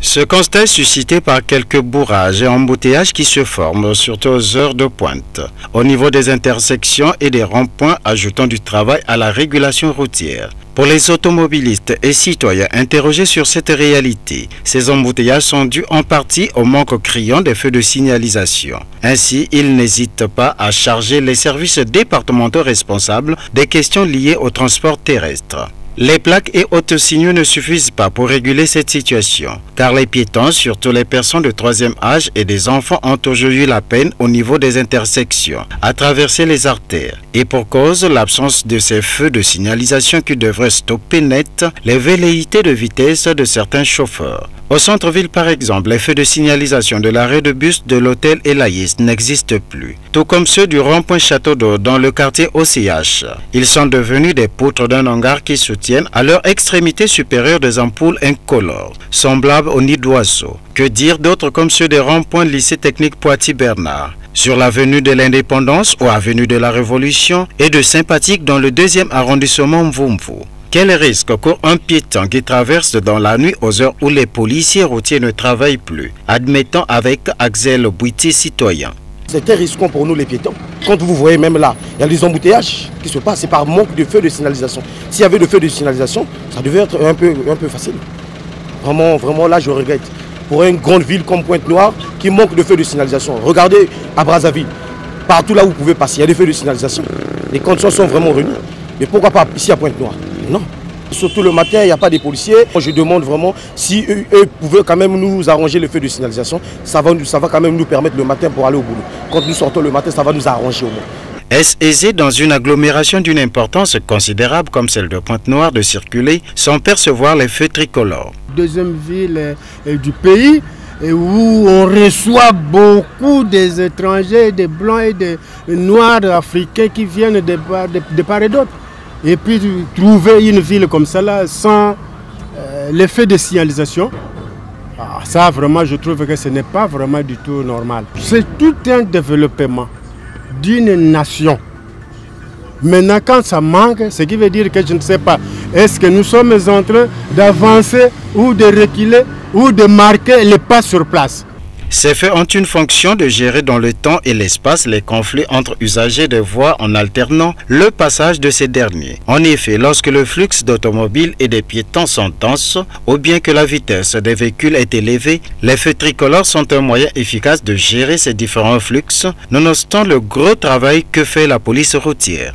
Ce constat est suscité par quelques bourrages et embouteillages qui se forment, surtout aux heures de pointe, au niveau des intersections et des ronds-points, ajoutant du travail à la régulation routière. Pour les automobilistes et citoyens interrogés sur cette réalité, ces embouteillages sont dus en partie au manque criant des feux de signalisation. Ainsi, ils n'hésitent pas à charger les services départementaux responsables des questions liées au transport terrestre. Les plaques et autres signaux ne suffisent pas pour réguler cette situation, car les piétons, surtout les personnes de troisième âge et des enfants, ont aujourd'hui la peine au niveau des intersections à traverser les artères. Et pour cause, l'absence de ces feux de signalisation qui devraient stopper net les velléités de vitesse de certains chauffeurs. Au centre-ville, par exemple, les feux de signalisation de l'arrêt de bus de l'hôtel Elaïs n'existent plus, tout comme ceux du rond-point Château d'Eau dans le quartier OCH. Ils sont devenus des poutres d'un hangar qui soutiennent à leur extrémité supérieure des ampoules incolores, semblables aux nids d'oiseaux. Que dire d'autres comme ceux des ronds-points lycée technique Poitiers-Bernard, sur l'avenue de l'Indépendance ou avenue de la Révolution et de Sympathique dans le 2e arrondissement Mvumvu. Quel risque court un piéton qui traverse dans la nuit aux heures où les policiers routiers ne travaillent plus, admettant avec Axel Bouiti, citoyen. C'est très risquant pour nous les piétons. Quand vous voyez même là, il y a des embouteillages qui se passent, c'est par manque de feux de signalisation. S'il y avait de feux de signalisation, ça devait être un peu facile. Vraiment là je regrette. Pour une grande ville comme Pointe-Noire qui manque de feux de signalisation. Regardez à Brazzaville, partout là où vous pouvez passer, il y a des feux de signalisation. Les conditions sont vraiment réunies. Mais pourquoi pas ici à Pointe-Noire? Non. Surtout le matin, il n'y a pas de policiers. Je demande vraiment si eux pouvaient quand même nous arranger le feu de signalisation. Ça va quand même nous permettre le matin pour aller au boulot. Quand nous sortons le matin, ça va nous arranger au moins. Est-ce aisé dans une agglomération d'une importance considérable comme celle de Pointe-Noire de circuler sans percevoir les feux tricolores? Deuxième ville du pays où on reçoit beaucoup des étrangers, des blancs et des noirs africains qui viennent de part et d'autre. Et puis trouver une ville comme ça là sans l'effet de signalisation, ça vraiment je trouve que ce n'est pas vraiment du tout normal. C'est tout un développement d'une nation. Maintenant quand ça manque, ce qui veut dire que je ne sais pas, est-ce que nous sommes en train d'avancer ou de reculer ou de marquer les pas sur place? Ces faits ont une fonction de gérer dans le temps et l'espace les conflits entre usagers de voies en alternant le passage de ces derniers. En effet, lorsque le flux d'automobiles et des piétons sont denses, ou bien que la vitesse des véhicules est élevée, les feux tricolores sont un moyen efficace de gérer ces différents flux, nonobstant le gros travail que fait la police routière.